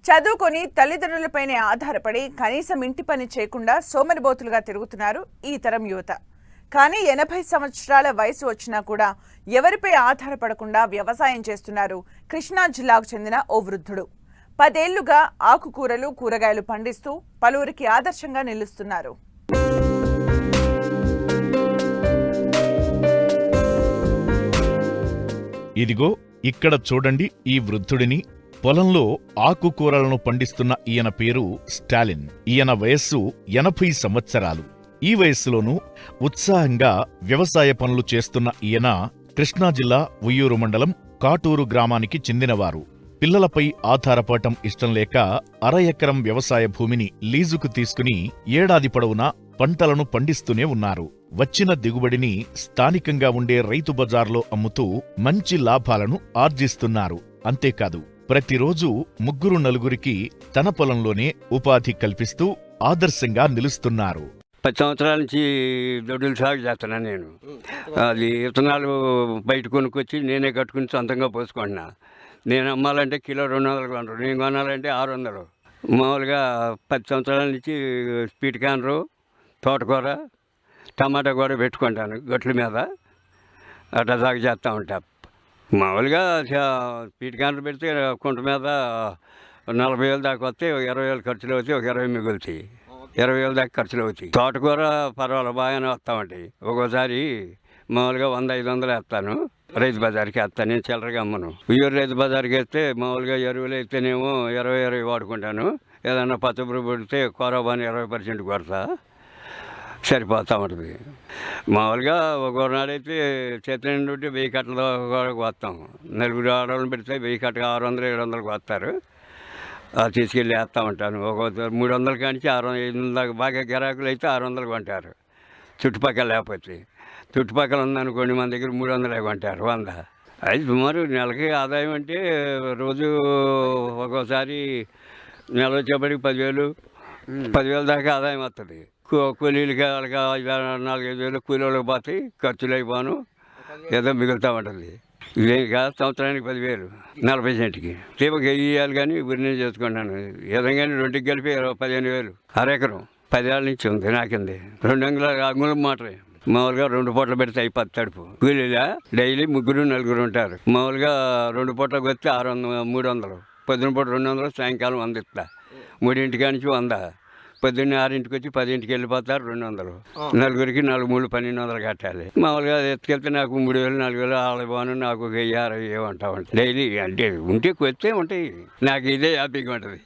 చదువుకొని తల్లిదండ్రులపైనే ఆధారపడి కనీసం ఇంటి పని చేయకుండా సోమరిబోతులుగా తిరుగుతున్నారు ఈ తరం యువత. కానీ 80 సంవత్సరాల వయసు వచ్చినా కూడా ఎవరిపై ఆధారపడకుండా వ్యవసాయం చేస్తున్నారు కృష్ణా జిల్లాకు చెందిన ఓ వృద్ధుడు. 10 ఏళ్లుగా ఆకుకూరలు, కూరగాయలు పండిస్తూ పలువురికి ఆదర్శంగా నిలుస్తున్నారు. ఇదిగో ఇక్కడ చూడండి ఈ వృద్ధుడిని. పొలంలో ఆకుకూరలను పండిస్తున్న ఈయన పేరు స్టాలిన్. ఈయన వయస్సు 80 సంవత్సరాలు. ఈ వయస్సులోనూ ఉత్సాహంగా వ్యవసాయ పనులు చేస్తున్న ఈయన కృష్ణా జిల్లా ఉయ్యూరు మండలం కాటూరు గ్రామానికి చెందినవారు. పిల్లలపై ఆధారపడటం ఇష్టం లేక 1/2 ఎకరం వ్యవసాయ భూమిని లీజుకు తీసుకుని ఏడాది పొడవునా పంటలను పండిస్తూనే ఉన్నారు. వచ్చిన దిగుబడిని స్థానికంగా ఉండే రైతు బజార్లో అమ్ముతూ మంచి లాభాలను ఆర్జిస్తున్నారు. అంతేకాదు ప్రతిరోజు 3-4 తన పొలంలోనే ఉపాధి కల్పిస్తూ ఆదర్శంగా నిలుస్తున్నారు. 10 సంవత్సరాల నుంచి దొడ్డులు సాగు చేస్తున్నాను నేను. అది విత్తనాలు బయట కొనుక్కొచ్చి నేనే కట్టుకుని సొంతంగా పోసుకుంటున్నా. నేను అమ్మాలంటే కిలో 200 కొంటారు, నేను కొనాలంటే 600. మామూలుగా 10 సంవత్సరాల నుంచి స్వీట్ కార్న్, తోటకూర, టమాటా కూడా పెట్టుకుంటాను గట్ల మీద. అట్లా సాగు చేస్తూ ఉంటా. మామూలుగా స్వీట్ కార్న్ పెడితే కుంట మీద 40,000 దాకా వస్తే 20,000 ఖర్చులు అవుతాయి, ఒక 20 మిగులుతాయి. 20,000 దాకా ఖర్చులు అవుతాయి. తోటకూర పర్వాలేదు బాగానే వస్తూ ఉంటాయి. ఒక్కోసారి మామూలుగా 100-500 వేస్తాను. రైతు బజార్కి వేస్తాను, నేను చిల్లరగా అమ్మను. ఉయ్యూరు రైతు బజార్కి వేస్తే మామూలుగా ఎరువులు అయితేనేమో 20 వాడుకుంటాను. ఏదన్నా పచ్చపురుగు పడితే కోరబాని 20% కొడతా, సరిపోతూ ఉంటుంది. మామూలుగా ఒకనాడైతే చేతి నుండి 1000 కట్టలు కూడా వస్తాం. 4 ఆడవాళ్ళని పెడితే 1000 కట్టగా 600-700 వస్తారు. తీసుకెళ్ళి వేస్తూ ఉంటాను. ఒక్కొక్కసారి 300 కానించి 600-500 దాకా బాగా గిరాకులు అయితే 600 కొంటారు. చుట్టుపక్కల లేకపోతే, చుట్టుపక్కల ఉందనుకోండి మన దగ్గర 300 కొంటారు, 100. అది సుమారు నెలకి ఆదాయం అంటే రోజు ఒక్కోసారి నెల వచ్చేప్పటికి 10,000 దాకా ఆదాయం వస్తుంది. కూలీలకి వాళ్ళకి 4-5 కూలీలకు పోతాయి, ఖర్చులు అయిపోను, ఏదో మిగులుతూ ఉంటుంది. ఇదే కాదు సంవత్సరానికి 10,000, 40 సెంట్కి తీపకి వేయాలి. కానీ ఊరినే చేసుకుంటాను. ఏదంగానే 2కి కలిపి 15,000. 1/2 ఎకరం 10 ఏళ్ళ నుంచి ఉంది నాకింది. 2 అంగుళం మోటరే. మామూలుగా 2 పూటలు పెడితే అయిపోతుంది తడుపు. కూలీలా డైలీ 3-4 ఉంటారు. మామూలుగా 2 పూటలకు వస్తే 300. పొద్దున పూట 200, సాయంకాలం 100 ఇస్తా. 3 కానించి 100. పొద్దున్నే 6కి వచ్చి 10కి వెళ్ళిపోతారు, 200. 4కి 4 3 1,200 కట్టాలి. మామూలుగా ఎత్తుకెళ్తే నాకు 3,000-4,000 వాళ్ళ బాను, నాకు 1,000-60 ఉంటా ఉంటాయి డైలీ. అంటే ఉంటే కొత్తే ఉంటాయి. నాకు ఇదే హ్యాపీగా ఉంటుంది.